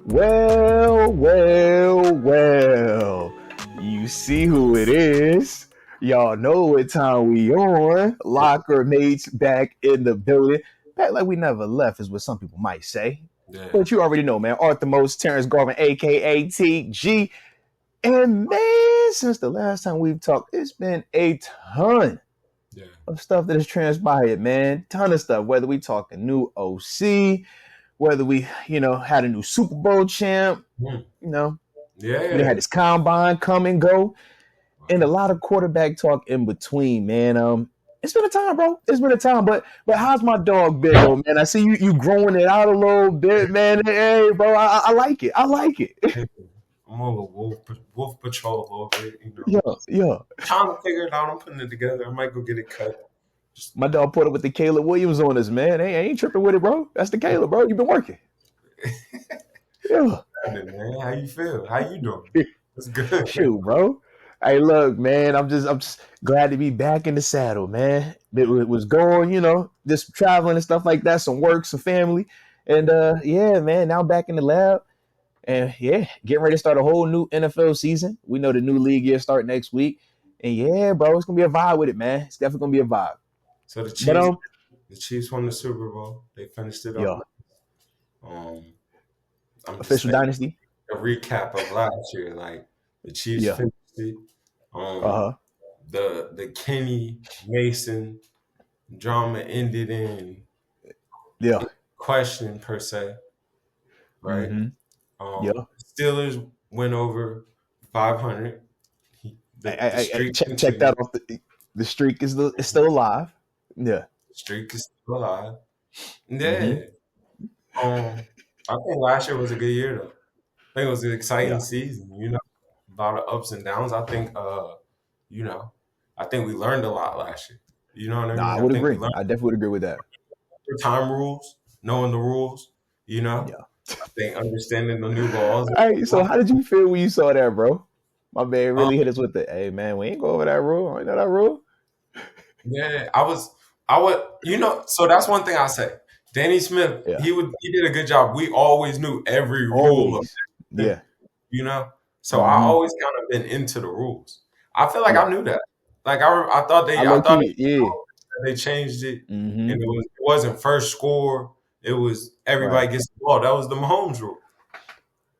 Well. You see who it is. Y'all know what time we on. LockerMates back in the building. Back like we never left is what some people might say. Yeah. But you already know, man. Moats and Terence Garvin, a.k.a. TG. And, man, since the last time we've talked, it's been a ton of stuff that has transpired, man. Ton of stuff. Whether we talking new OC, whether we, had a new Super Bowl champ, we had this combine come and go, and a lot of quarterback talk in between, man. It's been a time, bro. It's been a time, but how's my dog been, though, man? I see you growing it out a little bit, man. Hey, bro, I like it. I like it. I'm on the wolf patrol a little bit, Yeah. Trying to figure it out. I'm putting it together. I might go get it cut. My dog put up with the Caleb Williams on us, man. Hey, I ain't tripping with it, bro. That's the Caleb, bro. You been working. Yeah. Man, how you feel? How you doing? It's good. Shoot, bro. Hey, look, man. I'm just glad to be back in the saddle, man. It was going, just traveling and stuff like that. Some work, some family, and yeah, man. Now I'm back in the lab, and yeah, getting ready to start a whole new NFL season. We know the new league year start next week, and yeah, bro, it's gonna be a vibe with it, man. It's definitely gonna be a vibe. So the Chiefs won the Super Bowl. They finished it up. Official dynasty. A recap of last year, like the Chiefs finished it. The Kenny Mason drama ended in question per se, right? Mm-hmm. Steelers went over 500. Check that off. The streak is still alive. Yeah, the streak is still alive. Yeah. I think last year was a good year though. I think it was an exciting season. A lot of ups and downs. I think I think we learned a lot last year. You know what I mean? I would agree. I definitely would agree with that. Time rules, knowing the rules. I think understanding the new laws. Hey, so how did you feel when you saw that, bro? My man really hit us with the, hey man, we ain't go over that rule. I know that rule. Yeah, I would, so that's one thing I say. Danny Smith, he did a good job. We always knew every rule. So I always kind of been into the rules. I feel like I knew that. Like I thought they changed it, and it wasn't first score. It was everybody gets the ball. That was the Mahomes rule.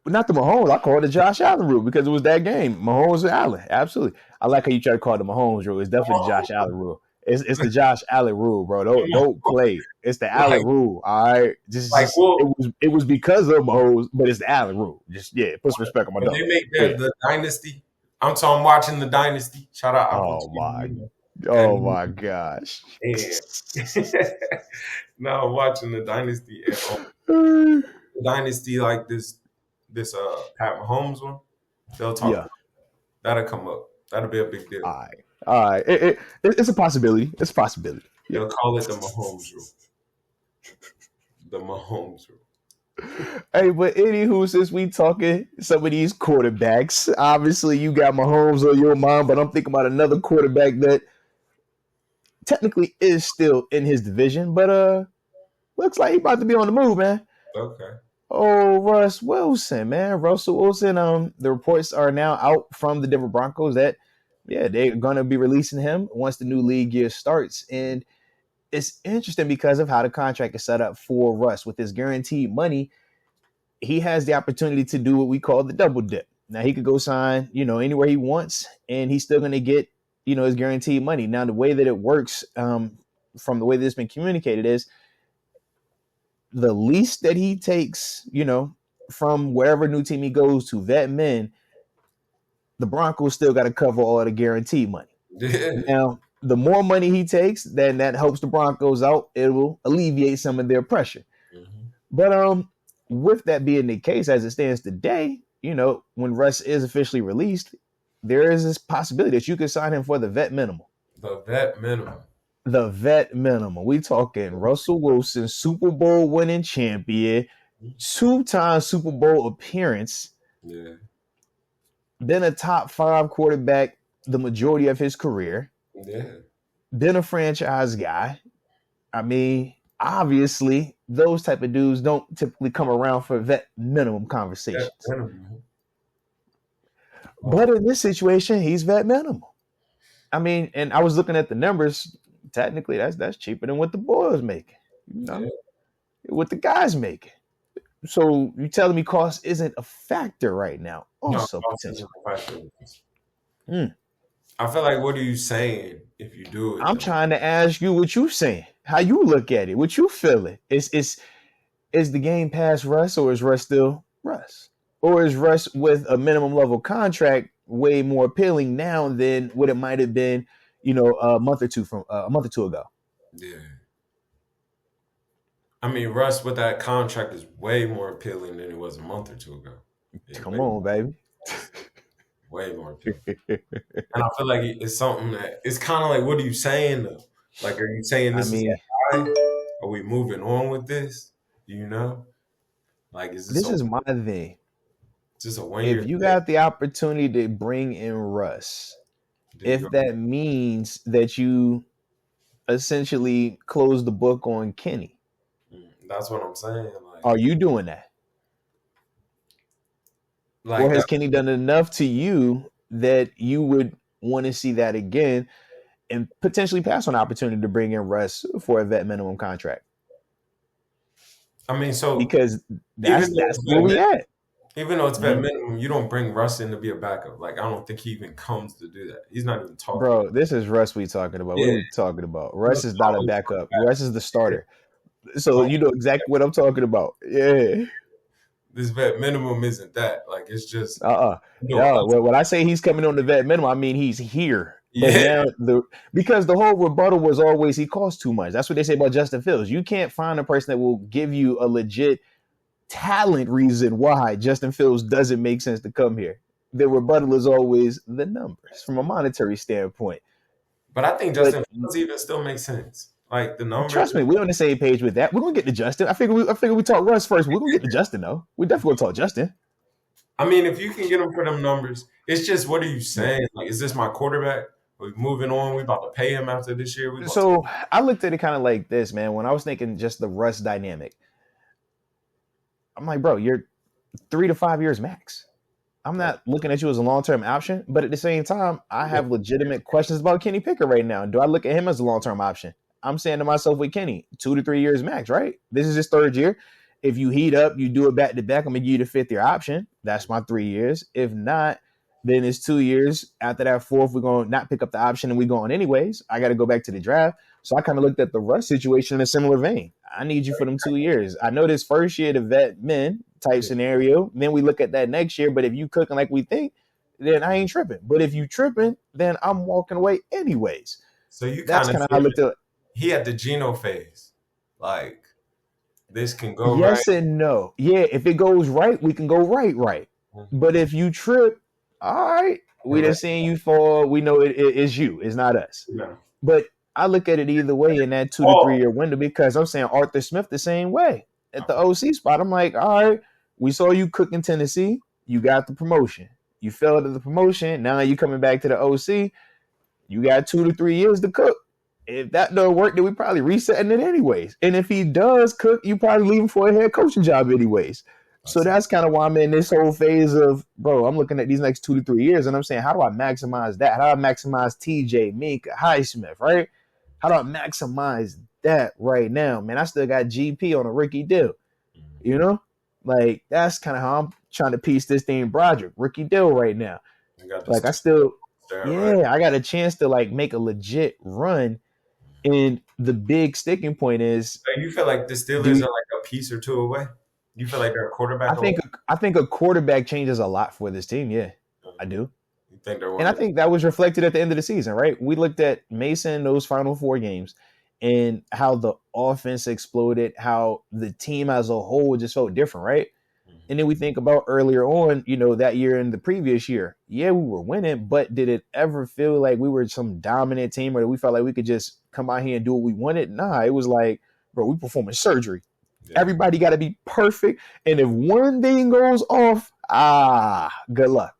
But not the Mahomes. I call it the Josh Allen rule because it was that game. Mahomes and Allen. Absolutely. I like how you try to call it the Mahomes rule. It's definitely the Josh Allen rule. It's the Josh Allen rule, bro. Don't play. It's the Allen rule. All right. It was because of Mahomes, but it's the Allen rule. Just put some respect on my dog. They make the dynasty. I'm watching the dynasty. Shout out. Oh my gosh. No, I'm watching the dynasty. The dynasty like this Pat Mahomes one. They'll talk. Yeah. That'll come up. That'll be a big deal. All right. It's a possibility. It's a possibility. They'll call it the Mahomes rule. The Mahomes rule. Hey, but anywho, since we talking some of these quarterbacks, obviously you got Mahomes on your mind, but I'm thinking about another quarterback that technically is still in his division, but looks like he about to be on the move, man. Okay. Oh, Russ Wilson, man. Russell Wilson. The reports are now out from the Denver Broncos that they're gonna be releasing him once the new league year starts. And it's interesting because of how the contract is set up for Russ. With his guaranteed money, he has the opportunity to do what we call the double dip. Now he could go sign, anywhere he wants, and he's still gonna get, his guaranteed money. Now the way that it works, from the way that it's been communicated, is the lease that he takes, from wherever new team he goes to, vet men, the Broncos still got to cover all of the guaranteed money. Now, the more money he takes, then that helps the Broncos out. It will alleviate some of their pressure. But with that being the case, as it stands today, when Russ is officially released, there is this possibility that you could sign him for the vet minimum. The vet minimum. The vet minimum. We talking Russell Wilson, Super Bowl winning champion, 2-time Super Bowl appearance. Yeah. Been a top 5 quarterback the majority of his career. Yeah. Been a franchise guy. I mean, obviously those type of dudes don't typically come around for vet minimum Yeah, conversations. minimum. But in this situation, he's vet minimum. I mean, and I was looking at the numbers. Technically, that's cheaper than what the boys making. You Yeah. know, what the guys making. So you telling me cost isn't a factor right now? No, Also cost isn't potential. a factor. Mm. I feel like what are you saying if you do it I'm though? trying to ask you what you saying, how you look at it, what you feeling. Is the game past Russ, or is Russ still Russ, or is Russ with a minimum level contract way more appealing now than what it might have been, a month or two ago? Yeah. I mean, Russ with that contract is way more appealing than it was a month or two ago. It's Come on, baby. way more appealing. And I feel like it's something that it's kind of like, what are you saying though? Like, are you saying I this is mean, that high? Are we moving on with this? You know, like, this is my thing. is this a 1 year If you thing? got the opportunity to bring in Russ, Then you if go. that means that you essentially close the book on Kenny, That's what I'm saying. are you doing that? Or Like has that. Kenny done enough to you that you would want to see that again and potentially pass on the opportunity to bring in Russ for a vet minimum contract? I mean, so Because even though that's it's where vet we minimum, at. even though it's vet Mhm. minimum, you don't bring Russ in to be a backup. Like, I don't think he even comes to do that. He's not even talking about. Bro, this is Russ we talking about. What are Yeah, we talking about? he Russ doesn't is not a always come backup. back. Russ is the starter. So Like, you know exactly what I'm talking about. Yeah. this vet minimum isn't that. Like, it's just no No, us. when I say he's coming on the vet minimum, I mean he's here. But Yeah, now because the whole rebuttal was always he costs too much. That's what they say about Justin Fields. You can't find a person that will give you a legit talent reason why Justin Fields doesn't make sense to come here. The rebuttal is always the numbers from a monetary standpoint. but I think But Justin Fields even still makes sense. Like the numbers. trust me, we're on the same page with that. We're gonna get to Justin. I figure we talk Russ first. We're gonna get to Justin though. We definitely gonna talk Justin. I mean, if you can get him for them numbers, it's just what are you saying? Like, is this my quarterback? We're moving on. We about to pay him after this year. We about to. So I looked at it kind of like this, man. When I was thinking just the Russ dynamic, I'm like, bro, you're 3 to 5 years max. I'm Yeah, not looking at you as a long term option, but at the same time, I have legitimate questions about Kenny Pickett right now. Do I look at him as a long term option? I'm saying to myself with Kenny, 2 to 3 years max, right? This is his third year. If you heat up, you do it back to back, I'm gonna give you the 5th year option. That's my 3 years. If not, then it's 2 years. After that fourth, we're gonna not pick up the option and we go on anyways. I gotta go back to the draft. So I kind of looked at the Russ situation in a similar vein. I need you for them 2 years. I know this first year, the vet men type yeah. scenario. Then we look at that next year. But if you cooking like we think, then I ain't tripping. But if you tripping, then I'm walking away anyways. So you That's kind of kind of how I saying looked at it. he had the Geno phase. Like this can go right. Yes and no. Yeah, if it goes right, we can go right. But if you trip, all right, we And done seen you fall. We know it's you. It's not us. yeah. But I look at it either way in that 2 to 3 year window because I'm saying Arthur Smith the same way at the OC spot. I'm like, all right, we saw you cook in Tennessee. You got the promotion. You failed at the promotion. Now you coming back to the OC. You got 2 to 3 years to cook. If that don't work, then we probably resetting it anyways. And if he does cook, you probably leave him for a head coaching job anyways. So that's kind of why I'm in this whole phase of, bro, I'm looking at these next 2 to 3 years and I'm saying, how do I maximize that? How do I maximize TJ, Minka, Highsmith, right? How do I maximize that right now? Man, I still got GP on a rookie deal. You know? Like, that's kind of how I'm trying to piece this thing, Broderick, rookie deal right now. Like, I still, Right. I got a chance to, like, make a legit run. And the big sticking point is, So you feel like the Steelers are like a piece or two away? You feel like they're a quarterback away? I think a quarterback changes a lot for this team. Yeah, I do. You think they're one And I of think that was reflected at the end of the season, right? We looked at Mason those final 4 games and how the offense exploded, how the team as a whole just felt different, right? And then we think about earlier on, that year and the previous year. Yeah, we were winning, but did it ever feel like we were some dominant team or we felt like we could just come out here and do what we wanted? Nah, it was like, bro, we performing surgery. Yeah. Everybody got to be perfect. And if one thing goes off, good luck.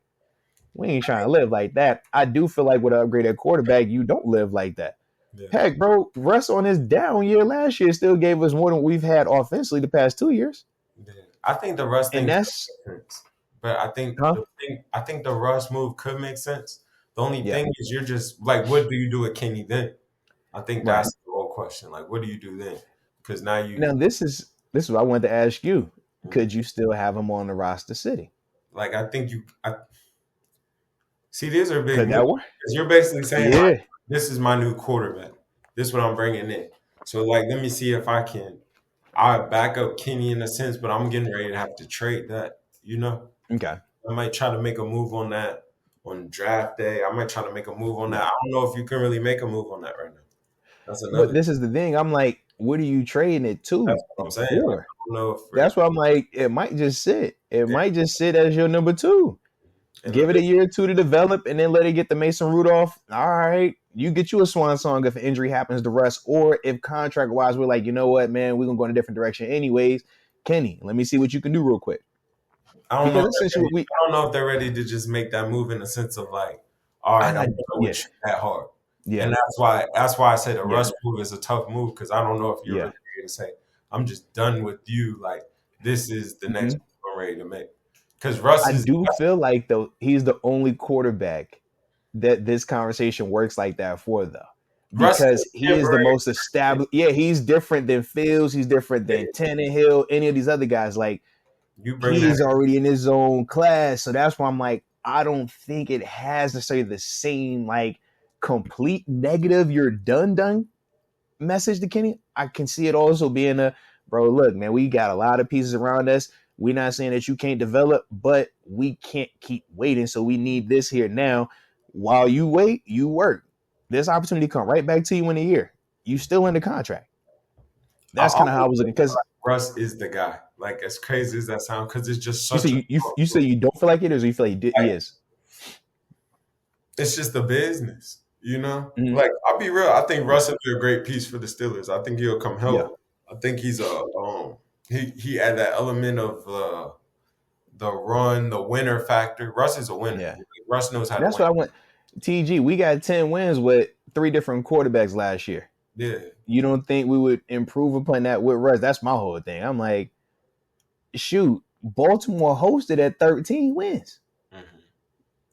We ain't trying to live like that. I do feel like with an upgraded quarterback, you don't live like that. Yeah. Heck, bro, Russ on his down year last year still gave us more than we've had offensively the past 2 years. Yeah. I think the Russ And thing could that's, make sense, but huh? I think the Russ move could make sense. The only Yeah, thing is, you're just like, what do you do with Kenny then? I think right. that's the whole question. Like, what do you do then? Because now Now this is what I wanted to ask you. Mhm. Could you still have him on the roster city? Like, I think I see these are big Could moves. that work? 'Cause you're basically saying like, Yeah. this is my new quarterback. This is what I'm bringing in. So like, let me see if I can. I back up Kenny in a sense, but I'm getting ready to have to trade that. You know, Okay. I might try to make a move on that on draft day. I might try to make a move on that. Yeah. I don't know if you can really make a move on that right now. That's But another. this is the thing. I'm like, what are you trading it That's to what I'm and saying. Like, for? I don't know if That's why I'm like, it might just sit. It yeah, might just sit as your number two. and Give it a year or two to develop and then let it get the Mason Rudolph. All right. You get you a swan song if an injury happens to Russ, or if contract wise, we're like, you know what, man, we're gonna go in a different direction anyways. Kenny, let me see what you can do real quick. I don't know. Because If they're essentially ready, what we I don't know if they're ready to just make that move in the sense of like, all right, I'm I'm not done yeah, with you that hard. yeah, And that's why I say the yeah, Russ move is a tough move because I don't know if you're yeah. really ready to say, I'm just done with you. Like, this is the next Mhm. move I'm ready to make. Because Russ I is do feel like though he's the only quarterback that this conversation works like that for though. Russ is Because he is the temporary. most established. Yeah, he's different than Fields. He's different than Tannehill. Any of these other guys. Like You bring he that is already in his own class. So that's why I'm like, I don't think it has necessarily the same like complete negative. You're done message to Kenny. I can see it also being a bro. Look, man, we got a lot of pieces around us. We're not saying that you can't develop, but we can't keep waiting. So we need this here now. While you wait, you work. This opportunity come right back to you in a year. You still in the contract. I That's kind of how I always was feel looking. Because like Russ is the guy. Like, as crazy as that sounds, because it's just you say such a you say you don't feel like it, or you feel like he is. it's just a business, you know? Mm-hmm. Like, I'll be real. I think Yeah, Russ will be a great piece for the Steelers. I think he'll come yeah, help. I think he's a he had that element of the run, the winner factor. Russ is a winner. yeah. Russ knows how to That's win. what I want. TG, we got 10 wins with three different quarterbacks last year. Yeah. You don't think we would improve upon that with Russ? That's my whole thing. I'm like, shoot, Baltimore hosted at 13 wins. Mhm.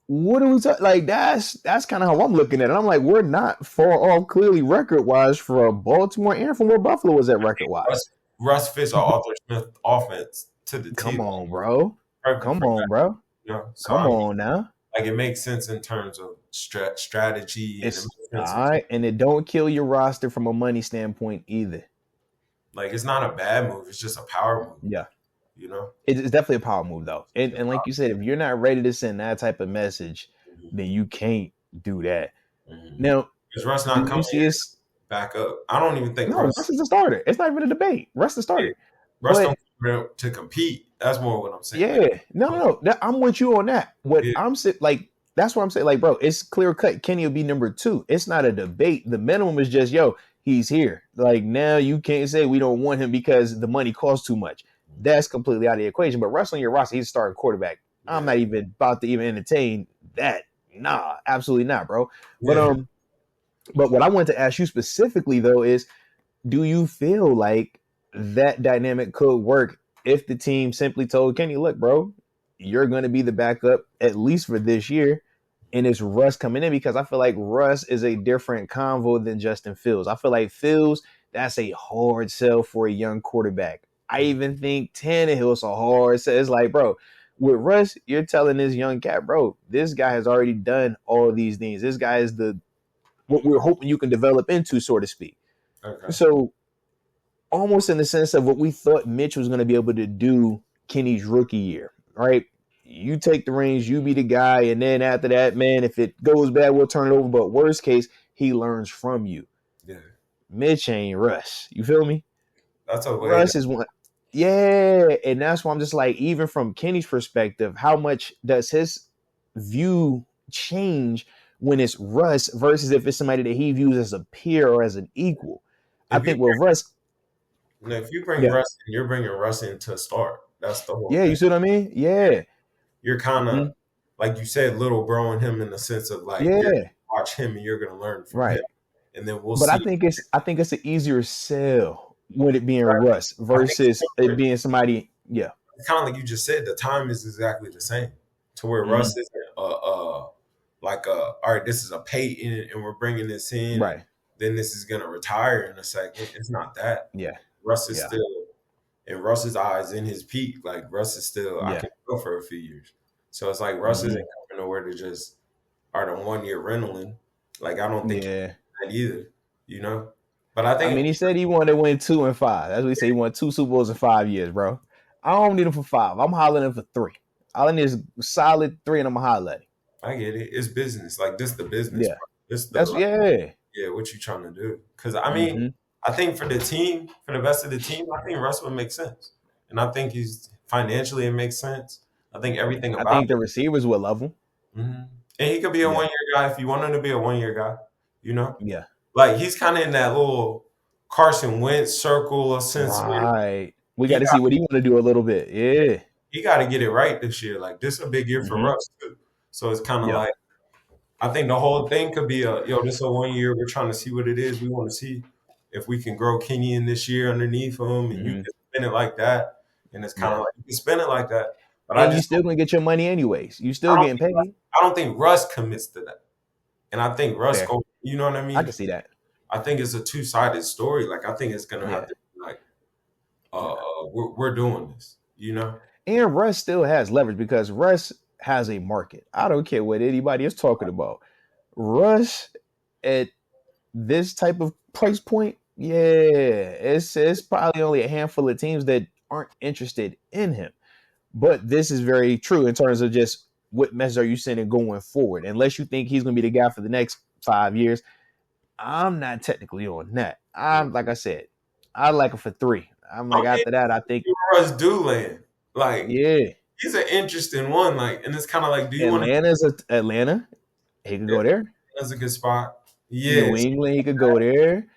What are we talking? Like that's kind of how I'm looking at it. I'm like, we're not far off clearly record wise for Baltimore and from where Buffalo was at record wise. Russ fits our Arthur Smith offense to the T. Come Like, on, bro. perfect Come for on, that. bro. You know? So Come I mean, on now. like, it makes sense in terms of strategy, and it It's makes all sense in terms, right, and it don't kill your roster from a money standpoint either. like, it's not a bad move. It's just a power move. Yeah. You know. It's definitely a power move though. And like you said, if you're not ready to send that type of message, Mhm. then you can't do that. Mhm. Now, Is Russ do not you coming see here us? back up? I don't even think No, Russ. Russ is the starter. It's not even a debate. Russ the Yeah, starter. Russ But don't come here to compete. That's more what I'm saying. Like, yeah, no. I'm with you on that. What yeah, I'm saying, like, that's what I'm saying. Like, bro, it's clear cut. Kenny will be number two. It's not a debate. The minimum is just, yo, he's here. Like now, you can't say we don't want him because the money costs too much. That's completely out of the equation. But Russ on your roster, he's a starting quarterback. I'm yeah, not even about to even entertain that. Nah, absolutely not, bro. But yeah. but what I wanted to ask you specifically though is, do you feel like that dynamic could work if the team simply told Kenny, look, bro, you're going to be the backup at least for this year, and it's Russ coming in? Because I feel like Russ is a different convo than Justin Fields. I feel like Fields, that's a hard sell for a young quarterback. I even think Tannehill's a hard sell. It's like, bro, with Russ, you're telling this young cat, bro, this guy has already done all these things. This guy is the what we're hoping you can develop into, so to speak. Okay. So almost in the sense of what we thought Mitch was going to be able to do Kenny's rookie year, right? You take the reins, you be the guy, and then after that, man, if it goes bad, we'll turn it over. But worst case, he learns from you. Yeah, Mitch ain't Russ. You feel me? that's a way. Russ is one. Yeah. And that's why I'm just like, even from Kenny's perspective, how much does his view change when it's Russ versus if it's somebody that he views as a peer or as an equal? I If you think with Russ, if you bring yeah. Russ in, you're bringing Russ in to start. That's the whole Yeah, you thing. see what I mean? Yeah. You're kind of Mm-hmm. like you said, little bro in him in the sense of like you're Yeah. gonna watch him and you're gonna learn from him. Right. and then we'll But see. I think it's an easier sell with it being Russ I think versus it being somebody. Yeah. it's kind of like you just said. The time is exactly the same. To where Mm-hmm. Russ isn't like all right, this is a pay in, and we're bringing this in, and Right. then this is gonna retire in a second. It's not that. Yeah. Russ is Yeah. still in Russ's eyes in his peak. Like Russ is still, I Yeah. can go for a few years. So it's like Russ Mm-hmm. isn't coming nowhere to just are the 1 year rental. Like I don't think he's Yeah. that either. You know, but I I think mean, he said he wanted to win 2 and 5. That's what he said. He won 2 Super Bowls in 5 years, bro. I don't need him for 5. I'm hollering him for 3. All I need is solid 3, and I'm gonna holler at him. I get it. It's business. Like this, the business. Yeah. Part. This the That's like, yeah. yeah. What you trying to do? Because I mean, Mm-hmm. I think for the team, for the rest of the team, I think Russ would make sense, and I think he's financially it makes sense. I think everything I about think the receivers will love him. it. And he could be a Yeah. 1 year guy if you want him to be a 1 year guy. You know, Yeah. like he's kind of in that little Carson Wentz circle of sense where Right. We he got to got see what he want to do a little bit. Yeah. he got to get it right this year. Like this is a big year for Mm-hmm. Russ too. So it's kind of Yeah. like I think the whole thing could be this is a 1 year. We're trying to see what it is. We want to see if we can grow Kenyon this year underneath him, and you Mm-hmm. can spin it like that. And it's kind of Yeah. like you can spin it like that. But And you still gonna get your money anyways. You still getting paid. I don't think Russ commits to that. And I think Russ Fair. go. You know what I I mean? can see that. I think it's a two-sided story. Like I think it's gonna have Yeah. to be like, Yeah. we're doing this. You know? And Russ still has leverage because Russ has a market. I don't care what anybody is talking about. Russ at this type of price point, yeah, it's probably only a handful of teams that aren't interested in him. But this is very true in terms of just what message are you sending going forward. Unless you think he's going to be the guy for the next 5 years, I'm not technically on that. I'm like I said, I like him for 3. I'm like I mean, after that, I think Russ do land. Like yeah, he's an interesting one. Like, and it's kind of like, do you want to? Atlanta. He could Yeah, go there. that's a good spot. New Yes. England, he could go there.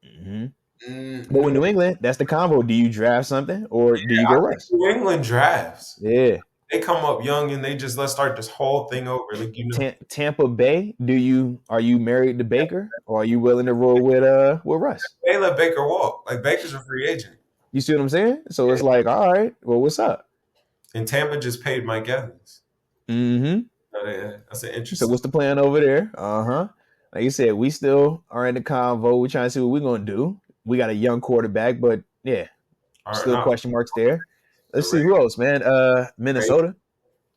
Mm-hmm. But with New, New England, that's the combo. Do you draft something or do you go I think Russ? New England drafts. Yeah. They come up young and they just let's start this whole thing over. Like Tampa Bay, are you married to Baker or are you willing to roll with Russ? they let Baker walk. Like Baker's a free agent. You see what I'm saying? So it's like, all right, well, what's up? And Tampa just paid Mike Evans. Mm-hmm. That's an So interesting. what's the plan over there? Uh-huh. Like you said, we still are in the convo. We're trying to see what we're gonna do. We got a young quarterback, but yeah, still question marks there. Let's see who else, man. Minnesota.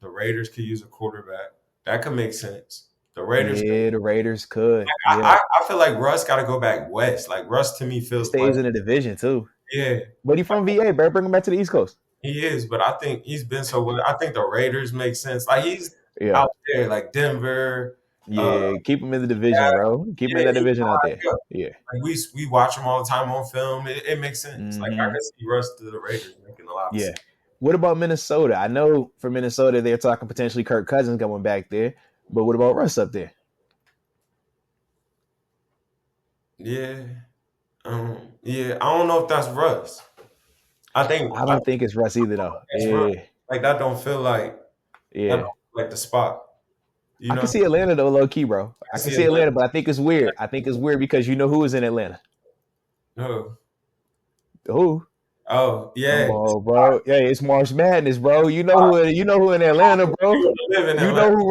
The Raiders could use a quarterback. That could make sense. The Raiders. Yeah, the Raiders could. I feel like Russ got to go back west. Like Russ to me feels stays west. in the division too. Yeah, but he's from VA, bro. Bring him back to the East Coast. He is, but I think he's been so well. I think the Raiders make sense. Like he's Yeah. out there, like Denver. Yeah, keep him in the division, bro. Keep him in that division out there. Yeah. Like we watch him all the time on film. It makes sense. Like I can see Russ to the Raiders making a lot of sense. What about Minnesota? I know for Minnesota they're talking potentially Kirk Cousins coming back there, but what about Russ up there? Yeah. Yeah, I don't know if that's Russ. I don't think it's Russ either though. Russ. Like that don't feel like like the spot. You know? I can see Atlanta though, low key, bro. I can see Atlanta, but I think it's weird. I think it's weird because you know who is in Atlanta. Who? Oh yeah. Come on, bro. Yeah, it's March Madness, bro. You know who in Atlanta, bro.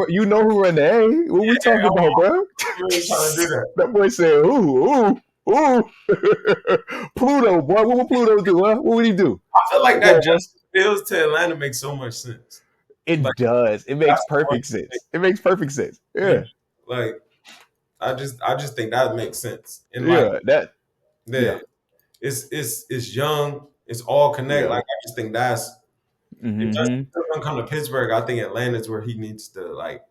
You know who in the A. What we talking about, bro? Really trying to do that. That boy said, ooh. Pluto, boy. What would Pluto do? Huh? What would he do? I feel like that just feels to Atlanta makes so much sense. It does. It makes perfect sense. It makes perfect sense. Yeah. Like I just think that makes sense. And it's young. It's all connected. Like I just think that's if Justin doesn't come to Pittsburgh, I think Atlanta's where he needs to like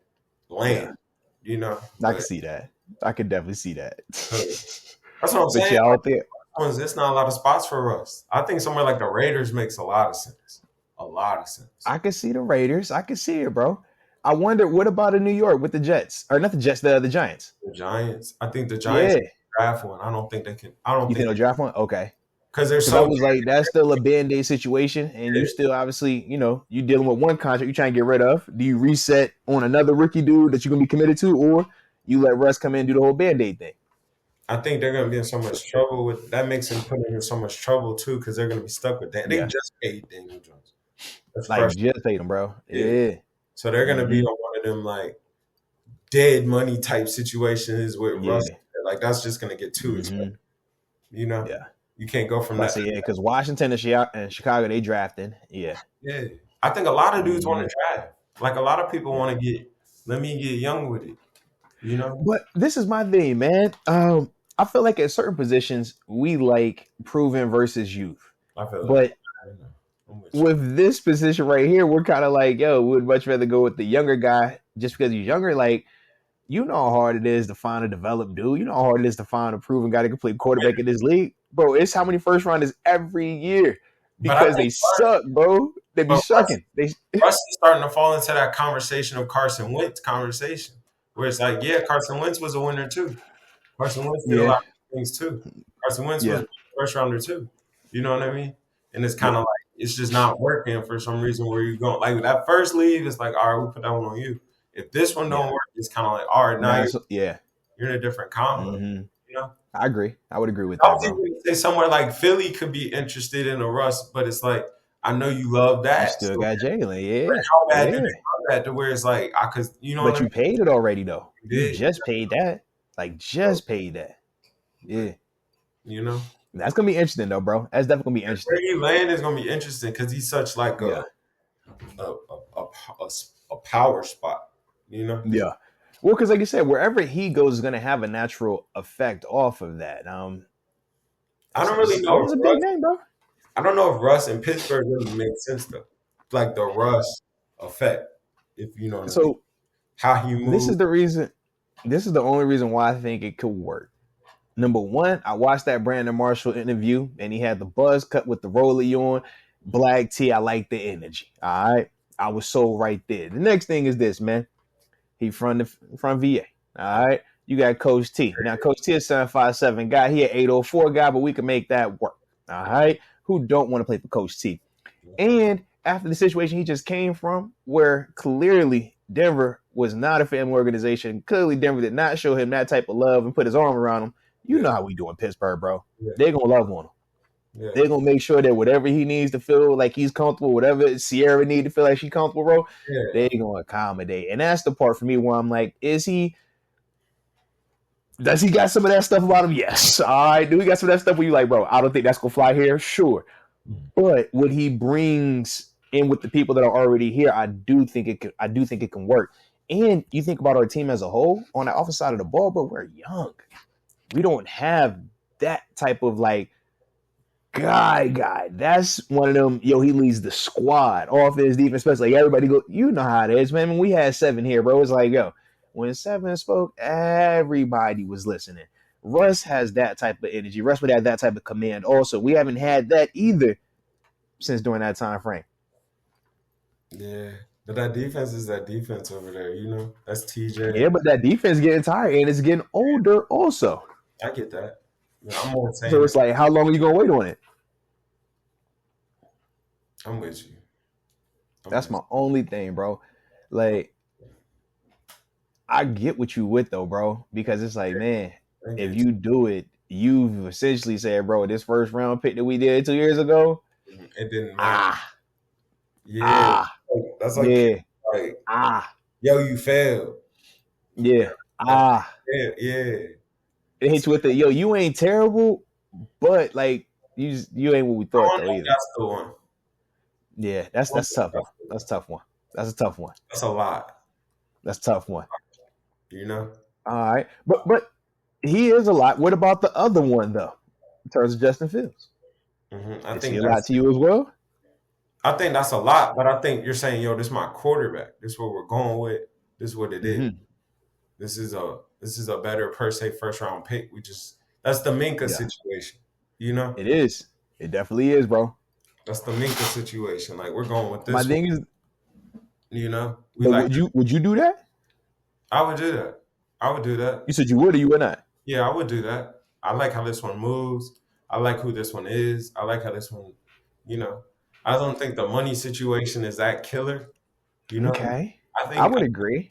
land. You know, I can see that. I can definitely see that. That's what I'm saying. Out there, there's not a lot of spots for us. I think somewhere like the Raiders makes a lot of sense. A lot of sense. I can see the Raiders. I can see it, bro. I wonder what about in New York with the Jets or not the Jets, the Giants. The Giants. I think the Giants can draft one. I don't think they can. I don't think they'll draft one. Okay. Because they're so. Was like that's still a Band-Aid situation, and you still obviously, you dealing with one contract you're trying to get rid of. Do you reset on another rookie dude that you're gonna be committed to, or You let Russ come in and do the whole Band-Aid thing. I think they're gonna be in so much trouble with that. Makes them put them in so much trouble too because they're gonna be stuck with that. They Yeah. just paid Daniel Jones. That's Like fresh. just paid him, bro. Yeah. Yeah. So they're gonna be Mm-hmm. on one of them like dead money type situations with Russ. Yeah. Like that's just gonna get too expensive. Mm-hmm. You know, Yeah. you can't go from But I that. say yeah, because Washington and Chicago, they drafting. Yeah. Yeah, I think a lot of dudes want Mm-hmm. to draft. Like a lot of people Yeah. want to get. Let me get young with it. You know, But this is my thing, man. I feel like at certain positions we like proven versus youth. I feel that. But I know. I'm with you. with this position right here, we're kind of like, yo, we'd much rather go with the younger guy just because he's younger. Like, you know how hard it is to find a developed dude. You know how hard it is to find a proven guy to complete quarterback in this league. Bro, it's how many first rounders every year But I because think, they suck, bro. They be but sucking. They Russ is starting to fall into that conversation of Carson Wentz conversation, where it's like, yeah, Carson Wentz was a winner too. Carson Wentz did a Yeah, lot of things too. Carson Wentz was yeah, a first rounder too. You know what I mean? And it's kind yeah, of like it's just not working for some reason. Where you going? Like that first leave, it's like, all right, we put that one on you. If this one don't yeah. work, it's kind of like, all right, now That's yeah. you're in a different combo. Hmm. You know? I agree. I would agree with I that, was bro. even gonna say somewhere like Philly could be interested in a Russ, but it's like I know you love You that. still So got Jalen. Yeah, how bad do they yeah. love that to where it's like I could, you know what But I mean? you paid it already though. You You did, just paid that. Like just paid that. but Yeah. you know That's gonna be interesting though, bro. That's definitely gonna be where interesting. he land is gonna be interesting because he's such like Yeah. a, a, a power spot. You know, Yeah. Well, because like you said, wherever he goes is gonna have a natural effect off of that. I don't really It's know if always a big Russ. name, bro. I don't know if Russ and Pittsburgh really makes sense though. Like the Russ effect, if you know what I mean. So How he this moves. is the reason. This is the only reason why I think it could work. Number one, I watched that Brandon Marshall interview, and he had the buzz cut with the rollie on, black tee. I like the energy. All right, I was so right there. The next thing is this, man. He from VA. All right, you got Coach T. Now Coach T is 757 guy. He an 804 guy, but we can make that work. All right, who don't want to play for Coach T? And after the situation he just came from, where clearly Denver was not a family organization, clearly Denver did not show him that type of love and put his arm around him. You Yeah, know how we do in Pittsburgh, bro. yeah, They're gonna love on him. yeah, They're gonna make sure that whatever he needs to feel like he's comfortable, whatever Sierra need to feel like she's comfortable, bro, yeah. they're gonna accommodate. And that's the part for me where I'm like, does he got some of that stuff about him? Yes. All right. Do he got some of that stuff where you like, bro, I don't think that's gonna fly here? Sure. But what he brings in with the people that are already here, I do think it can work. And you think about our team as a whole, on the offensive side of the ball, bro, we're young. We don't have that type of like guy. That's one of them, yo, he leads the squad. Offense, defense, especially like everybody go, you know how it is, man. When we had seven here, bro, it's like, yo, when seven spoke, everybody was listening. Russ has that type of energy. Russ would have that type of command also. We haven't had that either since during that time frame. Yeah, but that defense is that defense over there. You know, that's TJ. Yeah, but that defense is getting tired and it's getting older also. I get that. Yeah, I'm more So saying it's like, how long are you gonna wait on it? I'm with you. I'm That's with my only thing, bro. Like, I get what you with though, bro, because it's like, man, you. I if get you do it, you've essentially said, bro, this first round pick that we did 2 years ago, you. It didn't matter. ah, Yeah, ah, that's like yeah, like ah, yo, you failed. yeah, That's ah. yeah. It hits you with the yo, you ain't terrible, but like you ain't what we I thought don't though know if either. that's the one. Yeah, I don't that's a think tough one. that's the That's one. a tough one. That's a tough one. That's a lot. That's a tough one. You know. All right, but he is a lot. What about the other one though? In terms of Justin Fields, I is he think a lot to you as well? that's a lot, but I think you're saying, yo, this is my quarterback. This is what we're going with. This is what it is. Mm-hmm. This is a better per se first round pick. That's the Minka Yeah, situation. You know, it is. It definitely is, bro. that's the Minka situation. Like we're going with My this one. thing is, You know, we but like. would you do that? I would do that. I would do that. You said you would or you would not? Yeah, I would do that. I like how this one moves. I like who this one is. I like how this one. You know, I don't think the money situation is that killer. You know, Okay, I I think would agree.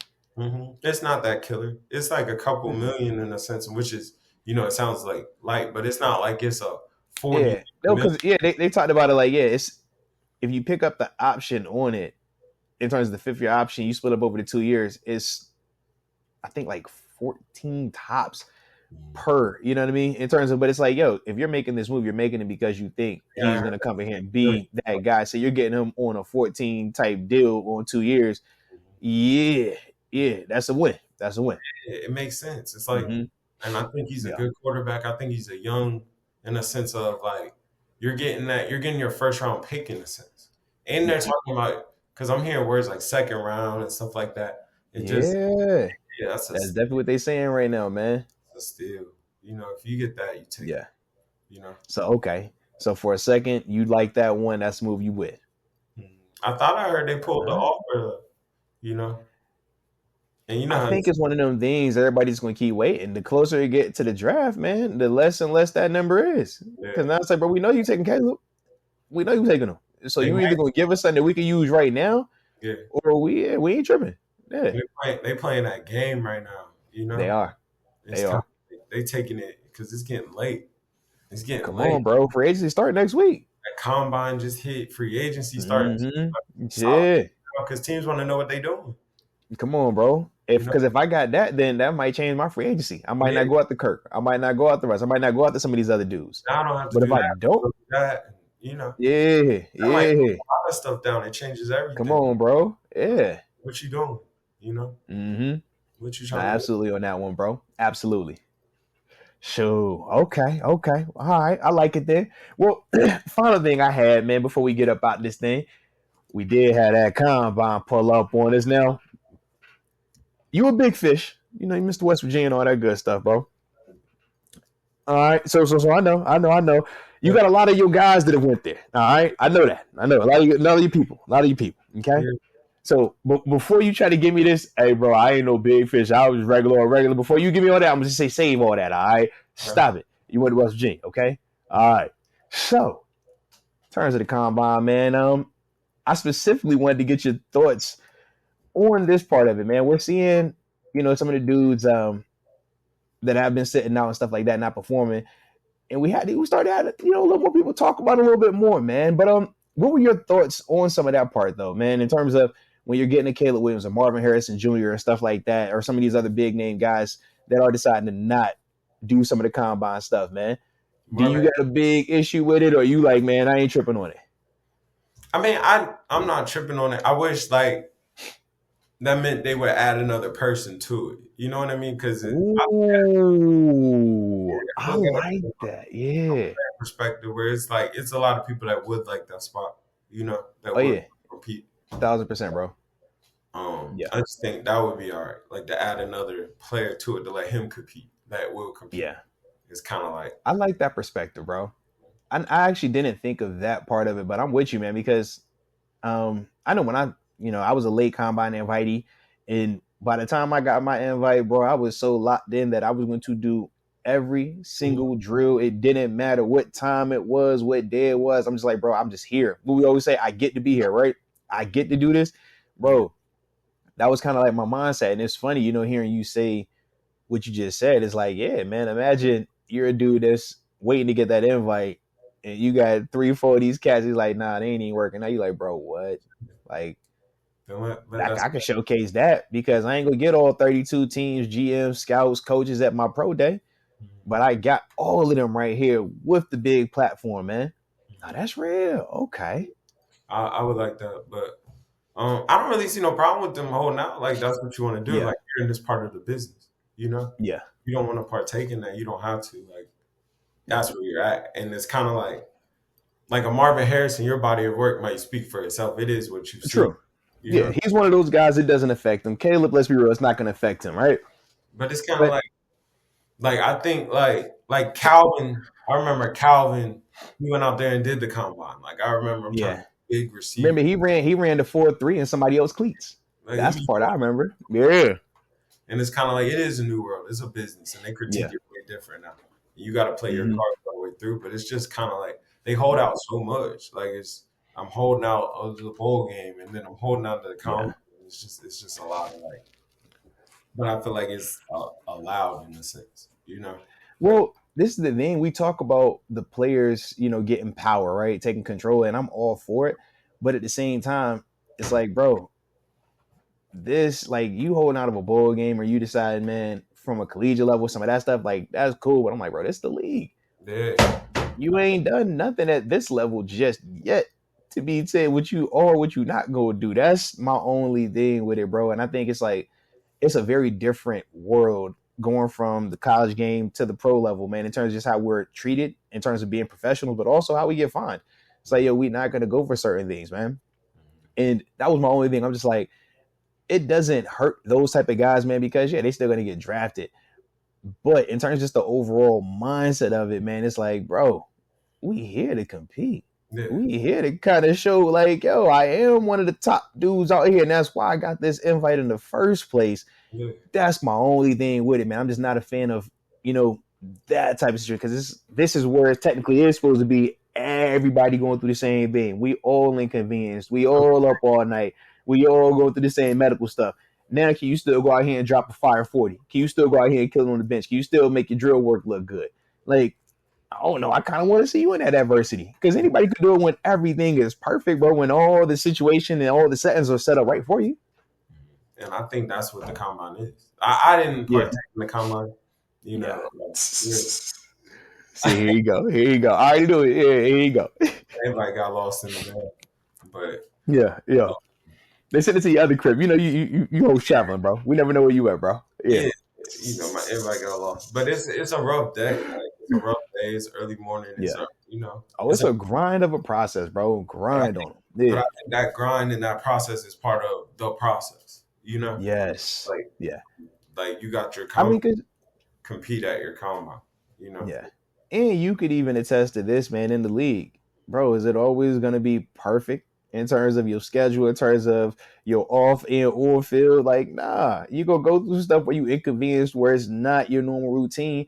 It's not that killer. It's like a couple million in a sense, which is, it sounds like light, but it's not like it's a 40 Yeah, no, million. because they talked about it like it's if you pick up the option on it in terms of the 5th year option, you split up over the 2 years. It's I think like 14 tops per. You know what I mean? In terms of, but it's like, yo, if you're making this move, you're making it because you think Yeah, I he's heard gonna come in here and that. be that guy. So you're getting him on a 14 type deal on 2 years. Yeah, yeah, that's a win. That's a win. It makes sense. It's like, Mm-hmm. and I think he's a Yeah, good quarterback. I think he's a young, in a sense of like, you're getting your first round pick in a sense. And they're yeah, talking about, because I'm hearing words like second round and stuff like that. It just, yeah. yeah, that's That's definitely what they saying right now, man. a steal. If you get that, you take it. Yeah. You know, So okay. So for a second, you like that one. That's the move you with. I thought I heard they pulled the Huh? offer, you know, and you know I how think it's one of them things everybody's going to keep waiting. The closer you get to the draft, man, the less and less that number is. Because yeah, now it's like, bro, we know you taking Caleb. We know you taking him. So they you either might, going to give us something that we can use right now, yeah, or we ain't tripping. Yeah, they playing that game right now. they are. It's They kind are. of they taking it because it's getting late. It's getting Come late. on, bro. Free agency start next week. That combine just hit. Free agency starting Mm-hmm. solid Yeah. because teams want to know what they doing. Come on, bro. You If know, because if I got that, then that might change my free agency. I might yeah. not go out to Kirk. I might not go out to Russ. I might not go out to some of these other dudes. Now I don't have to But if do I that. don't, Do that. yeah, That might put yeah. a lot of stuff down. It changes Come everything. on, bro. Yeah. What you doing? You know, Mm-hmm. what you No, trying to do? absolutely on that one, bro. Absolutely. Sure. Okay. Okay. All right. I like it then. Well, final thing I had, man, before we get up out this thing, we did have that combine pull up on us. Now, you a big fish. You know, you Mr. West Virginia and all that good stuff, bro. All right. So I know. You Yeah, got a lot of your guys that have went there. All right. I know that. I know a lot of you people. A lot of you people. Okay. yeah, So before you try to give me this, hey bro, I ain't no big fish. I was regular or regular. Before you give me all that, I'm gonna just say save all that. All right, okay. stop it. You went to West Virginia, okay? All right. So in terms of the combine, man, I specifically wanted to get your thoughts on this part of it, man. We're seeing, some of the dudes that have been sitting out and stuff like that, not performing, and we started having, a little more people talk about it a little bit more, man. But what were your thoughts on some of that part though, man? In terms of when you're getting a Caleb Williams or Marvin Harrison Jr. and stuff like that, or some of these other big name guys that are deciding to not do some of the combine stuff, man. Do you Marvin. got a big issue with it, or you like, man, I ain't tripping on it? I mean, I'm not tripping on it. I wish like that meant they would add another person to it. You know what I mean? Because I Ooh, I look at it like that. Yeah. perspective where it's like it's a lot of people that would like that spot, that Oh would yeah, compete. 1000%, bro. Yeah. I just think that would be all right. Like to add another player to it to let him compete, that will compete. Yeah. It's kind of like, I like that perspective, bro. I actually didn't think of that part of it, but I'm with you, man, because I know when I was a late combine invitee, and by the time I got my invite, bro, I was so locked in that I was going to do every single drill. It didn't matter what time it was, what day it was. I'm just like, bro, I'm just here. But we always say, I get to be here, right? I get to do this, bro. That was kind of like my mindset, and it's funny, hearing you say what you just said. It's like, yeah, man, imagine you're a dude that's waiting to get that invite, and you got 3, 4 of these cats. He's like, nah, they ain't even working. Now you like, bro, what? Like, let I, that. I can showcase that because I ain't gonna get all 32 teams, GMs, scouts, coaches at my pro day, but I got all of them right here with the big platform, man. Now that's real. Okay. I would like that, but I don't really see no problem with them holding out. Like that's what you want to do. Yeah. Like you're in this part of the business, Yeah. you don't want to partake in that. You don't have to. Like that's where you're at, and it's kind of like a Marvin Harrison. Your body of work might speak for itself. It is what you see, True. you Yeah, know. he's one of those guys it doesn't affect him. Caleb, let's be real, it's not gonna affect him, right? But it's kind of But like I think like Calvin. I remember Calvin. He went out there and did the combine. Like I remember him turning yeah. big receiver. Remember he ran the 4.3 in somebody else cleats. Like That's the part I remember. Yeah. and it's kind of like it is a new world. It's a business, and they critique Yeah. it way different now. You got to play your Hmm. cards all the way through, but it's just kind of like they hold out so much. Like I'm holding out of the bowl game, and then I'm holding out to the Yeah. combine. It's just a lot of like but I feel like it's allowed in a sense, like Well, this is the thing. We talk about the players, getting power, right? Taking control, and I'm all for it. But at the same time, it's like, bro, this, like, you holding out of a bowl game or you decide, man, from a collegiate level, some of that stuff, like, that's cool. But I'm like, bro, this the league. yeah, You ain't done nothing at this level just yet to be saying what you are, what you not gonna do. That's my only thing with it, bro. And I think it's like it's a very different world going from the college game to the pro level, man, in terms of just how we're treated in terms of being professional, but also how we get fined. It's like, yo, we're not gonna go for certain things, man. And that was my only thing. I'm just like, it doesn't hurt those type of guys, man, because yeah, they still gonna get drafted. But in terms of just the overall mindset of it, man, it's like, bro, we here to compete. yeah, We here to kind of show, like, yo, I am one of the top dudes out here, and that's why I got this invite in the first place. yeah. That's my only thing with it, man. I'm just not a fan of, that type of situation, because this is where it technically is supposed to be everybody going through the same thing. We all inconvenienced. We all up all night. We all go through the same medical stuff. Now, can you still go out here and drop a fire 40? Can you still go out here and kill it on the bench? Can you still make your drill work look good? Like, I don't know. I kind of want to see you in that adversity, because anybody could do it when everything is perfect, bro. When all the situation and all the settings are set up right for you. And I think that's what the combine is. I didn't Yeah. partake in the combine, Yeah. like, See, here you go. Here you go. I already do it. Yeah, here you go. everybody got lost in the bag. But Yeah. They send it to your other crib. You host traveling, bro. We never know where you at, bro. Yeah. yeah, everybody got lost. But it's a rough day. Like, it's a rough day. It's early morning. It's Yeah. Oh, it's it's a grind of a process, bro. Grind on them. but Yeah. I think that grind and that process is part of the process. Yes. Like Yeah. like you got your I mean, cause compete at your combine. yeah. And you could even attest to this, man, in the league. Bro, is it always going to be perfect in terms of your schedule, in terms of your off and on field? Like, nah, you going to go through stuff where you inconvenienced, where it's not your normal routine,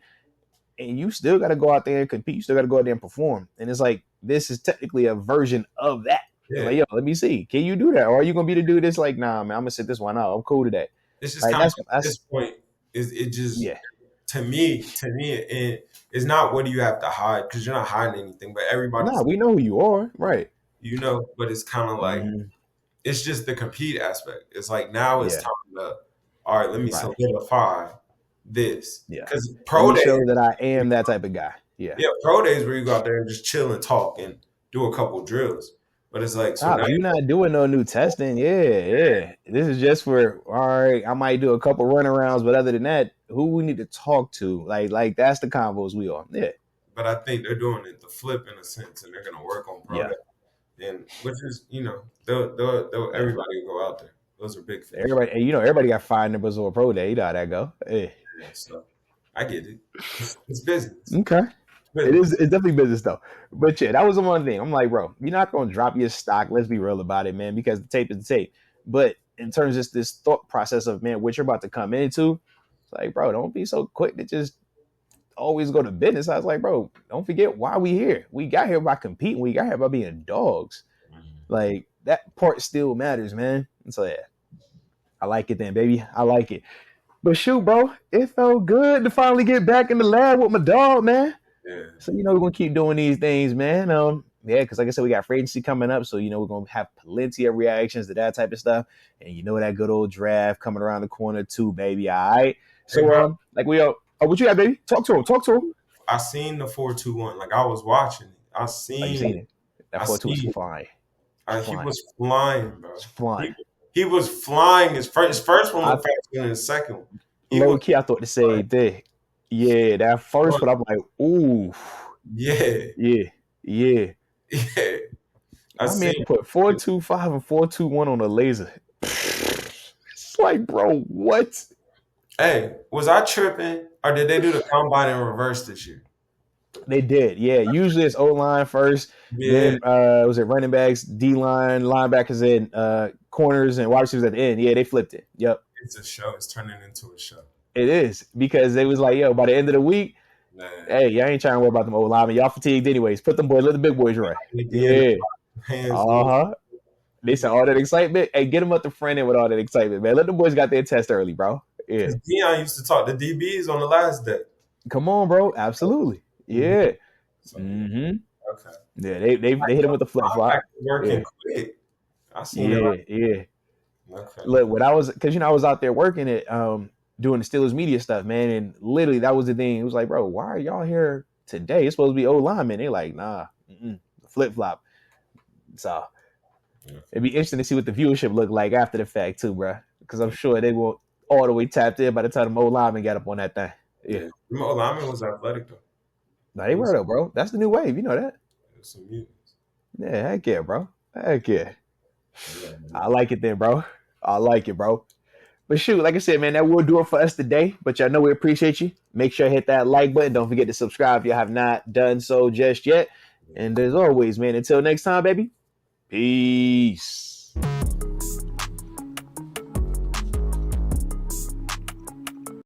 and you still got to go out there and compete. You still got to go out there and perform. And it's like, this is technically a version of that. Yeah. Like, yo, let me see. Can you do that? Or are you going to be the dude that's like, nah, man, I'm going to sit this one out. I'm cool today. It's just Like, kind of at this point, it just yeah. to me, it's not what do you have to hide, because you're not hiding anything, but everybody's Nah, we know who you are. Right. but it's kind of like it's just the compete aspect. It's like now it's Yeah. time to, all right, let me Right. solidify this. Yeah. Because Let pro me days, show that I am that type of guy. Yeah. pro days where you go out there and just chill and talk and do a couple drills. But it's like, so now You're not doing no new testing. Yeah. This is just for, all right, I might do a couple runarounds, but other than that, who we need to talk to? Like that's the combos we on. Yeah. but I think they're doing it the flip in a sense, and they're gonna work on pro Yeah. day. And which is, they'll everybody will go out there. Those are big things. Everybody got 5 numbers on a pro day. You know how that go. Yeah. So I get it. It's business. Okay. It's definitely business though. But yeah, that was the one thing. I'm like, bro, you're not gonna drop your stock. Let's be real about it, man, because the tape is the tape. But in terms of this thought process of, man, what you're about to come into, it's like, bro, don't be so quick to just always go to business. I was like, bro, don't forget why we here. We got here by competing. We got here by being dogs. Like, that part still matters, man. And so yeah, I like it then, baby. I like it. But shoot, bro, it felt good to finally get back in the lab with my dog, man. Yeah. So, we're going to keep doing these things, man. Yeah, because like I said, we got free agency coming up. So, we're going to have plenty of reactions to that type of stuff. And that good old draft coming around the corner too, baby. All right. So, Hey, like we are, what you got, baby? Talk to him. I seen the 4-2-1. Like, I was watching it. I You seen it. That 4-2 was flying. He was flying, bro. Flying. He was flying. His first one was faster than his second one. Low key, I thought the same thing. Yeah, that first one, I'm like, ooh. Yeah. I mean, put 4.25 and 4.21 on a laser. It's like, bro, what? Hey, was I tripping, or did they do the combine in reverse this year? They did, yeah. Usually it's O-line first, then was it running backs, D-line, linebackers, and corners and wide receivers at the end. Yeah, they flipped it. Yep. It's a show. It's turning into a show. It is, because they was like, yo, by the end of the week, hey, y'all ain't trying to worry about them O-linemen. Y'all fatigued anyways. Put them boys, let the big boys run. Yeah. They said all that excitement. Hey, get them up the front end with all that excitement, man. Let the boys got their test early, bro. Yeah. Because Deion used to talk to DBs on the last day. Come on, bro. Absolutely. Mhm. Yeah. So Mm-hmm. okay, Yeah, they hit him with the flip linebacker flop. working Yeah. quick. I seen it Yeah. Yeah. right. Okay. Look, when I was, because I was out there working it, doing the Steelers media stuff, man, and literally that was the thing. It was like, bro, why are y'all here today? It's supposed to be old linemen. They're like, nah, flip flop. So Yeah. it'd be interesting to see what the viewership looked like after the fact too, bro. Because I'm sure they were all the way tapped in by the time the old linemen got up on that thing. Yeah, Yeah. Them lineman was athletic though. now It they were was, though, bro. That's the new wave. You know that? it was some mutants. Yeah, heck yeah, bro. Heck yeah. Yeah, man. I like it then, bro. I like it, bro. But shoot, like I said, man, that will do it for us today. But y'all know we appreciate you. Make sure to hit that like button. Don't forget to subscribe if you have not done so just yet. And as always, man, until next time, baby, peace.